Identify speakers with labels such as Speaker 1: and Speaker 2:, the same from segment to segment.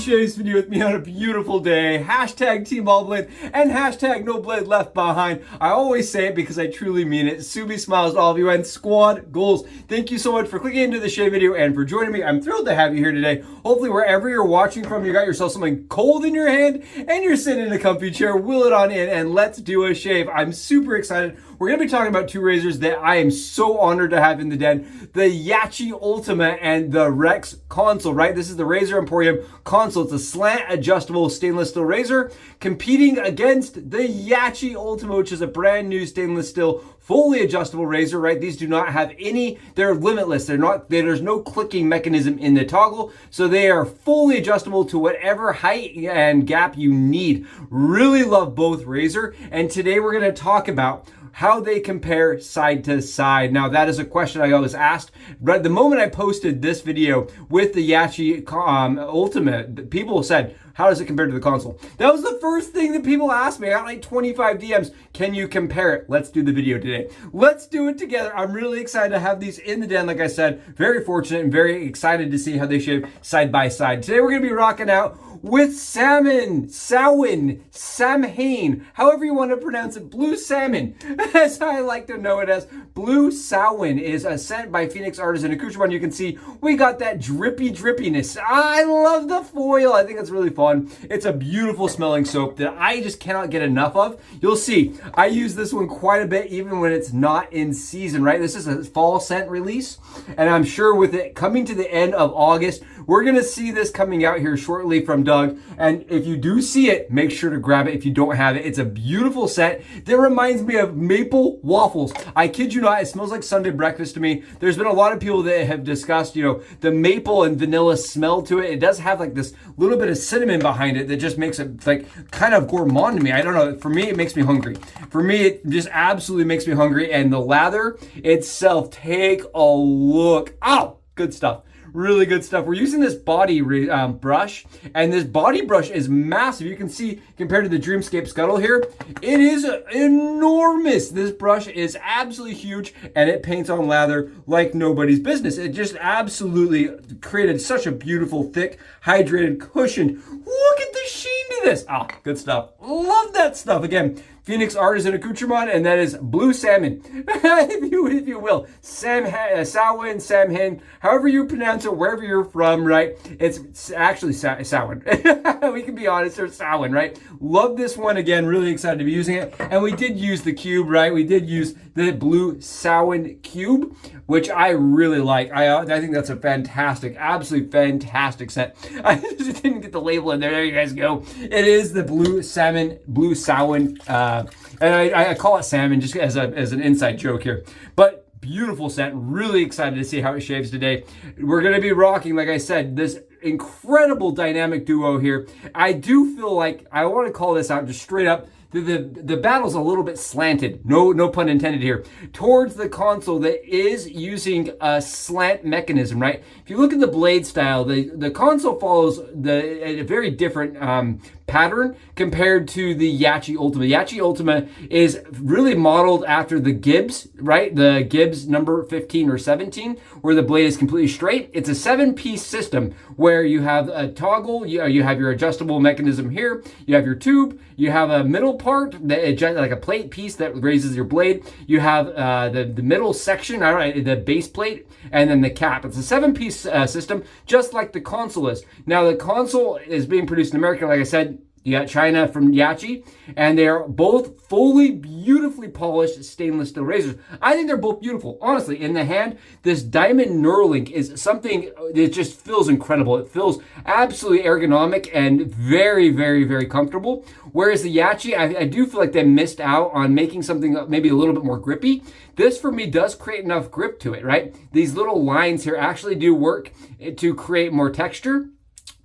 Speaker 1: shaves video with me on a beautiful day. Hashtag Team All Blade and hashtag No Blade Left Behind. I always say it because I truly mean it. Subi smiles to all of you and squad goals. Thank you so much for clicking into the shave video and for joining me. I'm thrilled to have you here today. Hopefully wherever you're watching from, you got yourself something cold in your hand and you're sitting in a comfy chair. Wheel it on in and let's do a shave. I'm super excited. We're going to be talking about two razors that I am so honored to have in the den. The Yaqi Ultima and the Rex Konsul, right? This is the Razor Emporium Konsul. It's a slant adjustable stainless steel razor competing against the Yaqi Ultima, which is a brand new stainless steel fully adjustable razor, right? These do not have any, they're limitless. There's no clicking mechanism in the toggle. So they are fully adjustable to whatever height and gap you need. Really love both razor. And today we're going to talk about how they compare side to side. Now, that is a question I always asked. But the moment I posted this video with the Yaqi Ultima, people said, how does it compare to the Konsul? That was the first thing that people asked me. I got like 25 DMs. Can you compare it? Let's do the video today. Let's do it together. I'm really excited to have these in the den. Like I said, very fortunate and very excited to see how they shave side by side. Today, we're going to be rocking out with Samhain, however you want to pronounce it, Blue Salmon, as I like to know it as. Blue Samhain is a scent by Phoenix Artisan Accoutrement. You can see we got that drippiness. I love the foil. I think it's really fun. It's a beautiful smelling soap that I just cannot get enough of. You'll see, I use this one quite a bit even when it's not in season, right? This is a fall scent release, and I'm sure with it coming to the end of August, we're going to see this coming out here shortly from Doug. And if you do see it, make sure to grab it if you don't have it. It's a beautiful scent that reminds me of maple waffles. I kid you not, it smells like Sunday breakfast to me. There's been a lot of people that have discussed, the maple and vanilla smell to it. It does have like this little bit of cinnamon behind it that just makes it like kind of gourmand to me. I don't know. For me, it makes me hungry. For me, it just absolutely makes me hungry. And the lather itself, take a look. Oh, good stuff. Really good stuff. We're using this body brush, and this body brush is massive. You can see compared to the Dreamscape Scuttle here, it is enormous. This brush is absolutely huge, and it paints on lather like nobody's business. It just absolutely created such a beautiful, thick, hydrated, cushioned. Look at the sheen to this. Ah, good stuff. Love that stuff. Again, Phoenix Artisan Accoutrement, and that is Blue Salmon, if you will. Samhain, however you pronounce it, wherever you're from, right? It's actually Samhain. We can be honest, it's Samhain, right? Love this one again, really excited to be using it. And we did use the cube, right? We did use the Blue Samhain cube, which I really like. I think that's a fantastic, absolutely fantastic scent. I just didn't get the label in there. There you guys go. It is the Blue Samhain, and I call it salmon just as an inside joke here. But beautiful scent. Really excited to see how it shaves today. We're going to be rocking, like I said, this incredible dynamic duo here. I do feel like I want to call this out just straight up. The battle's a little bit slanted, no pun intended here, towards the Konsul that is using a slant mechanism, right? If you look at the blade style, the Konsul follows a very different pattern compared to the Yaqi Ultima. Yaqi Ultima is really modeled after the Gibbs, right? The Gibbs number 15 or 17, where the blade is completely straight. It's a 7-piece system where you have a toggle, you have your adjustable mechanism here, you have your tube, you have a middle part, like a plate piece that raises your blade, you have the middle section, all right, the base plate, and then the cap. It's a 7-piece system, just like the Konsul is. Now, the Konsul is being produced in America, like I said. You got China from Yaqi, and they're both fully beautifully polished stainless steel razors. I think they're both beautiful. Honestly, in the hand, this diamond knurling is something that just feels incredible. It feels absolutely ergonomic and very, very, very comfortable. Whereas the Yaqi, I do feel like they missed out on making something maybe a little bit more grippy. This, for me, does create enough grip to it, right? These little lines here actually do work to create more texture.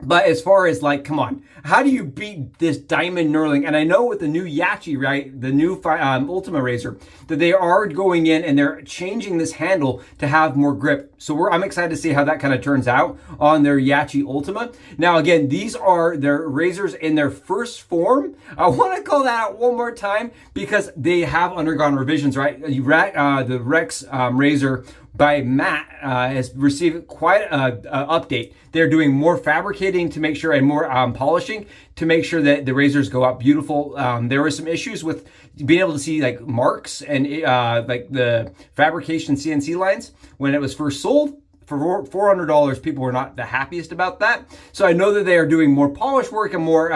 Speaker 1: But as far as like, come on, how do you beat this diamond knurling? And I know with the new Yaqi, right, the new Ultima razor, that they are going in and they're changing this handle to have more grip. So I'm excited to see how that kind of turns out on their Yaqi Ultima. Now, again, these are their razors in their first form. I want to call that out one more time because they have undergone revisions, right? The Rex razor by Matt has received quite an update. They're doing more fabricated pitting to make sure, and more polishing to make sure that the razors go out beautiful. There were some issues with being able to see like marks and like the fabrication CNC lines when it was first sold. For $400, people were not the happiest about that. So I know that they are doing more polish work and more,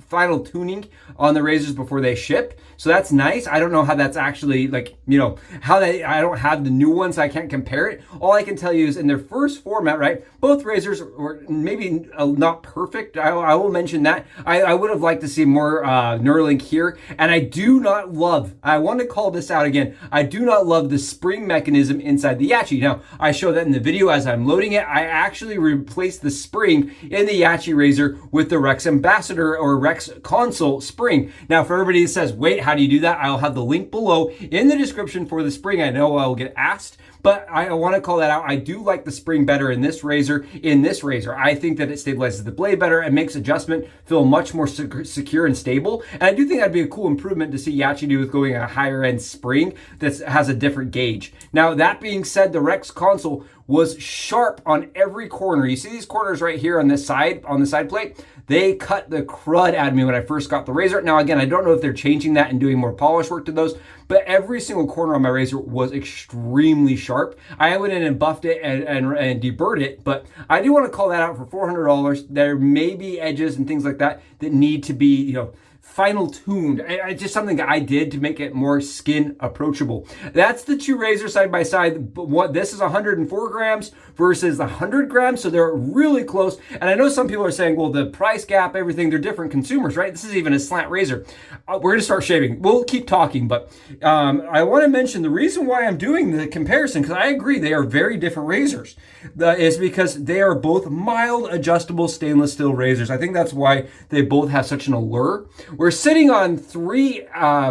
Speaker 1: final tuning on the razors before they ship. So that's nice. I don't know how that's actually like, I don't have the new ones. So I can't compare it. All I can tell you is in their first format, right? Both razors were maybe not perfect. I will mention that. I would have liked to see more knurling here. And I do not love, I want to call this out again. I do not love the spring mechanism inside the Yaqi. Now, I show that in the video as I'm loading it. I actually replaced the spring in the Yaqi razor with the Rex Ambassador or Rex Konsul spring. Now, for everybody that says, wait, how do you do that? I'll have the link below in the description for the spring. I know I will get asked, but I want to call that out. I do like the spring better in this razor. I think that it stabilizes the blade better and makes adjustment feel much more secure and stable. And I do think that'd be a cool improvement to see Yaqi do with going a higher end spring that has a different gauge. Now, that being said, the Rex Konsul was sharp on every corner. You see these corners right here on this side, on the side plate? They cut the crud out of me when I first got the razor. Now, again, I don't know if they're changing that and doing more polish work to those, but every single corner on my razor was extremely sharp. I went in and buffed it and deburred it, but I do want to call that out for $400. There may be edges and things like that that need to be, final tuned. It's just something that I did to make it more skin approachable. That's the two razors side by side. But this is 104 grams versus 100 grams, so they're really close. And I know some people are saying, well, the price gap, everything, they're different consumers, right? This is even a slant razor. We're going to start shaving. We'll keep talking, but I want to mention the reason why I'm doing the comparison, because I agree they are very different razors, is because they are both mild adjustable stainless steel razors. I think that's why they both have such an allure. We're sitting on 3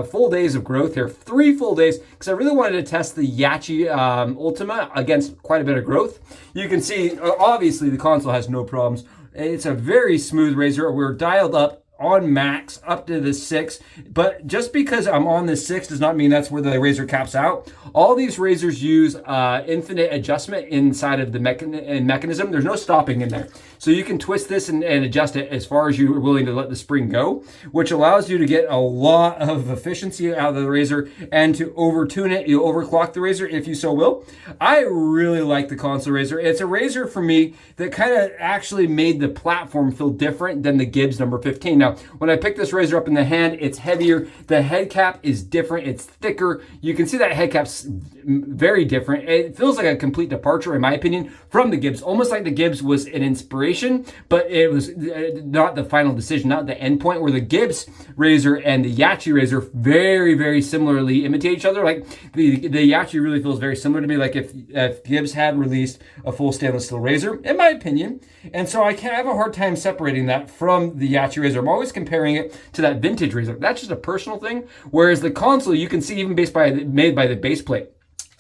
Speaker 1: full days of growth here, 3 full days, because I really wanted to test the Yaqi Ultima against quite a bit of growth. You can see, obviously, the Konsul has no problems. It's a very smooth razor. We're dialed up on max up to the 6, but just because I'm on the 6 does not mean that's where the razor caps out. All these razors use infinite adjustment inside of the mechanism. There's no stopping in there. So you can twist this and adjust it as far as you're willing to let the spring go, which allows you to get a lot of efficiency out of the razor and to over-tune it. You overclock the razor if you so will. I really like the Konsul razor. It's a razor for me that kind of actually made the platform feel different than the Gibbs number 15. Now, when I pick this razor up in the hand, it's heavier. The head cap is different. It's thicker. You can see that head cap's very different. It feels like a complete departure, in my opinion, from the Gibbs. Almost like the Gibbs was an inspiration, but it was not the final decision, not the end point, where the Gibbs razor and the Yaqi razor very, very similarly imitate each other. Like the Yaqi really feels very similar to me, like if Gibbs had released a full stainless steel razor, in my opinion. And so I have a hard time separating that from the Yaqi razor. I'm always comparing it to that vintage razor. That's just a personal thing. Whereas the Konsul, you can see even made by the base plate,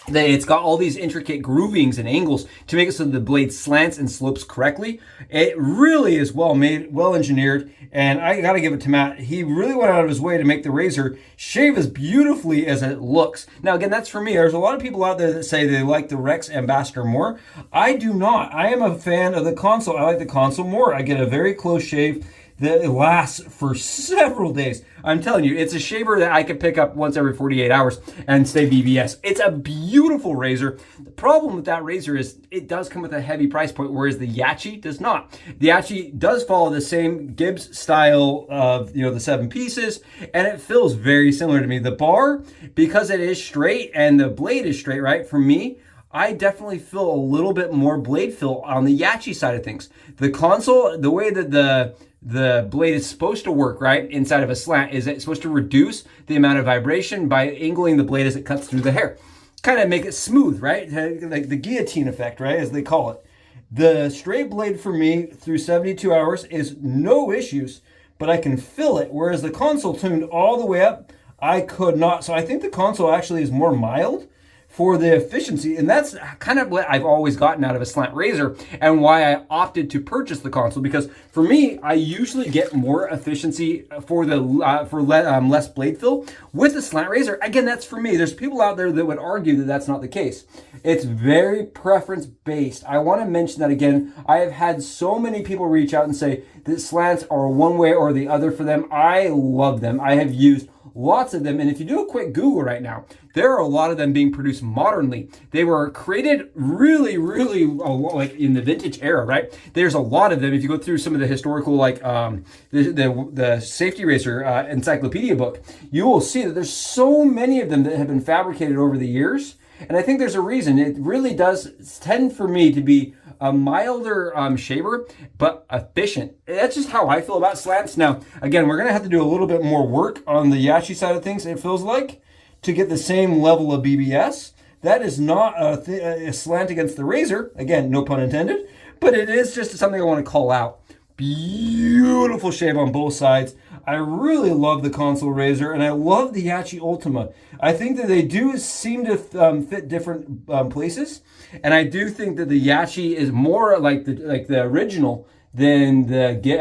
Speaker 1: that it's got all these intricate groovings and angles to make it so the blade slants and slopes correctly. It really is well made, well engineered, and I gotta give it to Matt. He really went out of his way to make the razor shave as beautifully as it looks. Now again, that's for me. There's a lot of people out there that say they like the Rex Ambassador more. I do not. I am a fan of the Konsul. I like the Konsul more. I get a very close shave that lasts for several days. I'm telling you, it's a shaver that I could pick up once every 48 hours and stay BBS. It's a beautiful razor. The problem with that razor is it does come with a heavy price point, whereas the Yaqi does not. The Yaqi does follow the same Gibbs style of, the 7 pieces, and it feels very similar to me. The bar, because it is straight and the blade is straight, right, for me, I definitely feel a little bit more blade feel on the Yaqi side of things. The Konsul, the way that the blade is supposed to work, right, inside of a slant, is it's supposed to reduce the amount of vibration by angling the blade as it cuts through the hair. Kind of make it smooth, right? Like the guillotine effect, right, as they call it. The straight blade for me through 72 hours is no issues, but I can feel it, whereas the Konsul tuned all the way up, I could not. So I think the Konsul actually is more mild for the efficiency. And that's kind of what I've always gotten out of a slant razor and why I opted to purchase the Konsul, because for me, I usually get more efficiency for the less blade fill with the slant razor. Again, that's for me. There's people out there that would argue that that's not the case. It's very preference based. I want to mention that again. I have had so many people reach out and say that slants are one way or the other for them. I love them. I have used lots of them, and if you do a quick Google right now, there are a lot of them being produced modernly. They were created really like in the vintage era, right? There's a lot of them. If you go through some of the historical, like the safety razor encyclopedia book, you will see that there's so many of them that have been fabricated over the years. And I think there's a reason. It really does tend for me to be a milder shaver, but efficient. That's just how I feel about slants. Now, again, we're going to have to do a little bit more work on the Yaqi side of things, it feels like, to get the same level of BBS. That is not a slant against the razor. Again, no pun intended, but it is just something I want to call out. Beautiful shave on both sides. I really love the Konsul razor, and I love the Yaqi Ultima. I think that they do seem to fit different places, and I do think that the Yaqi is more like the original than the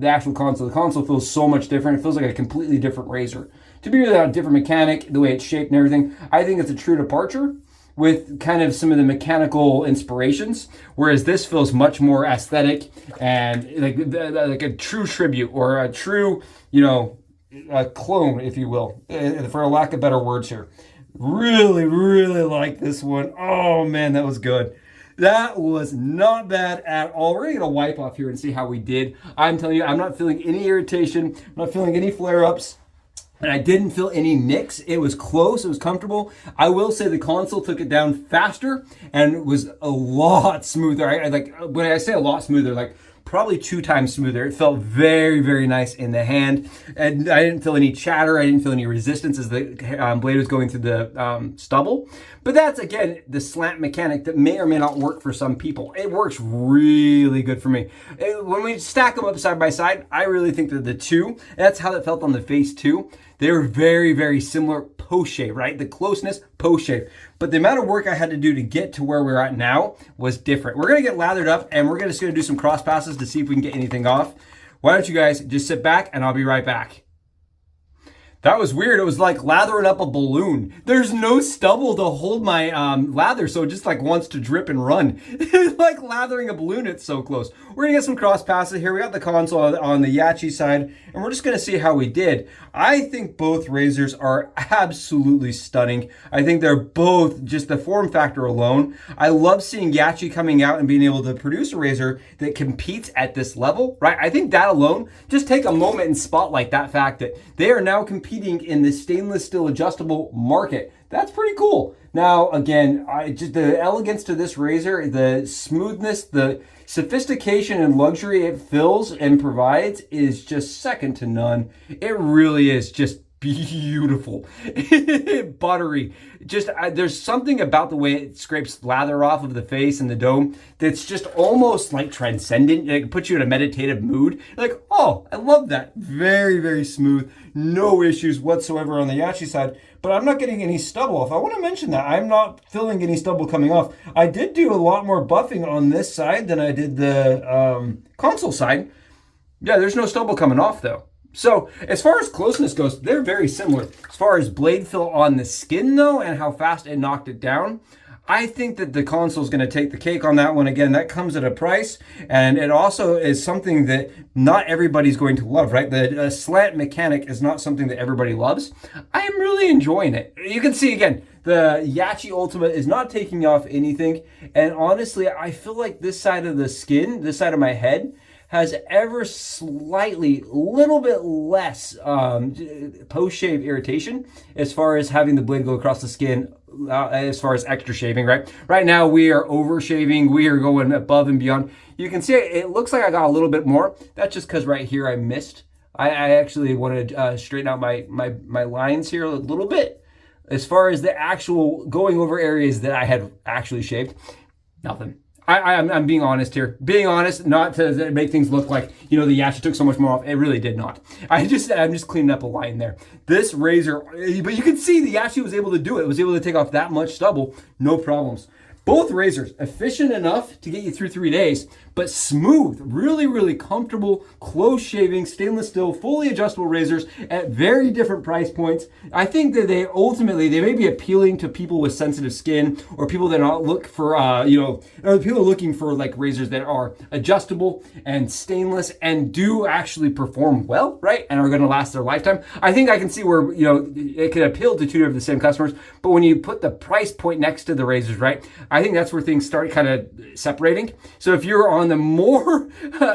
Speaker 1: actual Konsul. The Konsul feels so much different. It feels like a completely different razor. To be really a different mechanic, the way it's shaped and everything, I think it's a true departure with kind of some of the mechanical inspirations, whereas this feels much more aesthetic and like a true tribute, or a true, a clone, if you will, for a lack of better words here. Really like this one. Oh man, that was good. That was not bad at all. We're gonna wipe off here and see how we did. I'm telling you, I'm not feeling any irritation. I'm not feeling any flare-ups. And I didn't feel any nicks. It was close. It was comfortable. I will say the Konsul took it down faster and was a lot smoother. When I say a lot smoother, like probably 2 times smoother. It felt very nice in the hand. And I didn't feel any chatter. I didn't feel any resistance as the blade was going through the stubble. But that's, again, the slant mechanic that may or may not work for some people. It works really good for me. When we stack them up side by side, I really think that the two, that's how it felt on the face too. They were very similar post-shave, right? The closeness post-shave. But the amount of work I had to do to get to where we're at now was different. We're going to get lathered up, and we're just going to do some cross passes to see if we can get anything off. Why don't you guys just sit back, and I'll be right back. That was weird. It was like lathering up a balloon. There's no stubble to hold my lather, so it just like wants to drip and run. It's like lathering a balloon. It's so close. We're gonna get some cross passes here. We got the Konsul on the Yaqi side, and we're just gonna see how we did. I think both razors are absolutely stunning. I think they're both just the form factor alone. I love seeing Yaqi coming out and being able to produce a razor that competes at this level, right? I think that alone, just take a moment and spotlight that fact that they are now competing in the stainless steel adjustable market. That's pretty cool. Now, again, just the elegance to this razor, the smoothness, the sophistication and luxury it fills and provides is just second to none. It really is just beautiful. Buttery. Just there's something about the way it scrapes lather off of the face and the dome that's just almost like transcendent. It puts you in a meditative mood. Like, oh, I love that. Very smooth. No issues whatsoever on the Yaqi side. But I'm not getting any stubble off. I want to mention that. I'm not feeling any stubble coming off. I did do a lot more buffing on this side than I did the Konsul side. Yeah, there's no stubble coming off though. So as far as closeness goes, they're very similar. As far as blade fill on the skin though, and how fast it knocked it down, I think that the Konsul is going to take the cake on that one. Again, that comes at a price, and it also is something that not everybody's going to love, right? The slant mechanic is not something that everybody loves. I am really enjoying it. You can see, again, the Yaqi Ultima is not taking off anything, and honestly, I feel like this side of the skin, this side of my head, has ever slightly, little bit less post-shave irritation as far as having the blade go across the skin, as far as extra shaving, right? Right now we are over shaving, we are going above and beyond. You can see it looks like I got a little bit more. That's just because right here I missed. I actually wanted to straighten out my lines here a little bit. As far as the actual going over areas that I had actually shaved, nothing. I'm being honest here. Being honest, not to make things look like, you know, the Yaqi took so much more off. It really did not. I'm just cleaning up a line there. This razor, but you can see the Yaqi was able to do it. It was able to take off that much stubble, no problems. Both razors, efficient enough to get you through 3 days, but smooth, really, really comfortable, close shaving, stainless steel, fully adjustable razors at very different price points. I think that they may be appealing to people with sensitive skin, or people that don't look for, or people looking for like razors that are adjustable and stainless and do actually perform well, right? And are going to last their lifetime. I think I can see where, you know, it could appeal to two of the same customers, but when you put the price point next to the razors, right? I think that's where things start kind of separating. So if you're on the more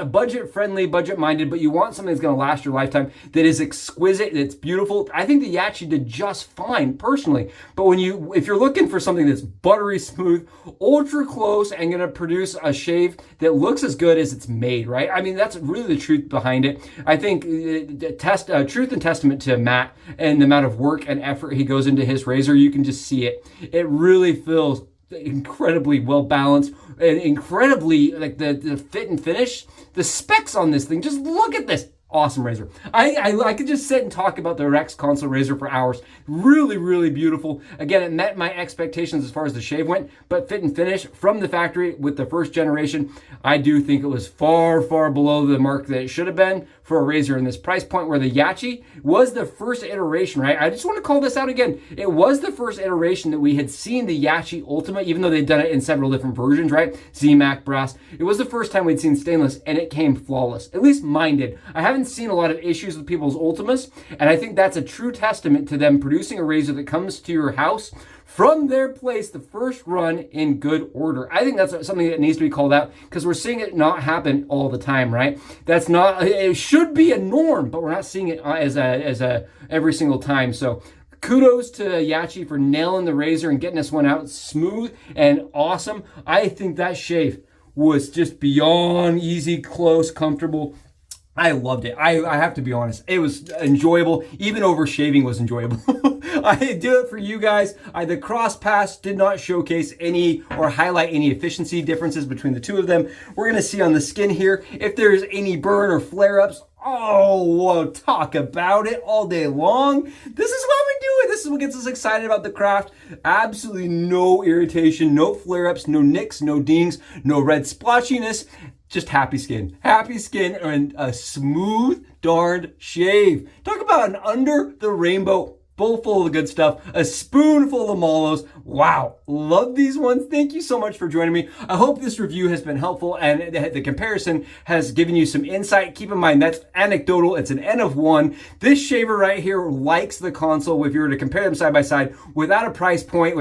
Speaker 1: budget-friendly, budget-minded, but you want something that's going to last your lifetime, that is exquisite, that's beautiful, I think the Yaqi did just fine, personally. But if you're looking for something that's buttery smooth, ultra close, and going to produce a shave that looks as good as it's made, right? I mean, that's really the truth behind it. I think truth and testament to Matt and the amount of work and effort he goes into his razor. You can just see it. It really feels incredibly well balanced and incredibly, like, the fit and finish, the specs on this thing, just look at this. Awesome razor. I could just sit and talk about the Rex Konsul razor for hours. Really, really beautiful. Again, it met my expectations as far as the shave went, but fit and finish from the factory with the first generation, I do think it was far, far below the mark that it should have been for a razor in this price point, where the Yaqi was the first iteration, right? I just want to call this out again. It was the first iteration that we had seen the Yaqi Ultima, even though they'd done it in several different versions, right? Z-Mac brass. It was the first time we'd seen stainless, and it came flawless. At least mine did. I haven't seen a lot of issues with people's Ultimas, and I think that's a true testament to them producing a razor that comes to your house from their place, the first run, in good order. I think that's something that needs to be called out, because we're seeing it not happen all the time, right? That's not, it should be a norm, but we're not seeing it as a every single time. So kudos to Yaqi for nailing the razor and getting this one out smooth and awesome. I think that shave was just beyond easy, close, comfortable. I loved it. I have to be honest. It was enjoyable. Even over shaving was enjoyable. I do it for you guys. The cross pass did not showcase any or highlight any efficiency differences between the two of them. We're going to see on the skin here if there's any burn or flare-ups. Oh, we'll talk about it all day long. This is why we do it. This is what gets us excited about the craft. Absolutely no irritation, no flare-ups, no nicks, no dings, no red splotchiness. Just happy skin and a smooth, darned shave. Talk about an under the rainbow, bowl full of the good stuff, a spoonful of Malos. Wow, love these ones. Thank you so much for joining me. I hope this review has been helpful and the comparison has given you some insight. Keep in mind, that's anecdotal. It's an N of 1. This shaver right here likes the Konsul. If you were to compare them side by side without a price point,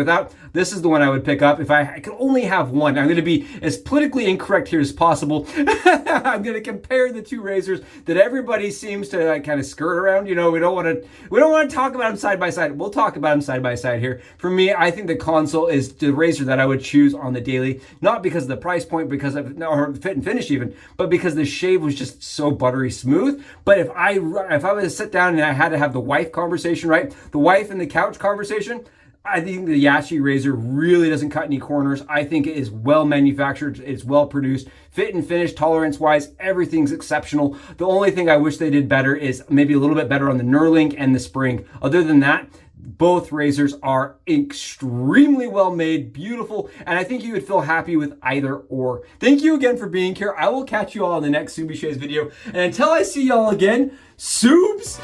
Speaker 1: this is the one I would pick up if I could only have one. I'm going to be as politically incorrect here as possible. I'm going to compare the two razors that everybody seems to kind of skirt around. You know, we don't want to talk about them side by side. We'll talk about them side by side here. For me, I think the Konsul is the razor that I would choose on the daily, not because of the price point, or fit and finish even, but because the shave was just so buttery smooth. But if I was to sit down and I had to have the wife conversation, right? The wife and the couch conversation, I think the Yaqi razor really doesn't cut any corners. I think it is well manufactured. It's well produced. Fit and finish, tolerance-wise, everything's exceptional. The only thing I wish they did better is maybe a little bit better on the knurling and the spring. Other than that, both razors are extremely well made, beautiful, and I think you would feel happy with either or. Thank you again for being here. I will catch you all in the next Subishaves video. And until I see y'all again, Subs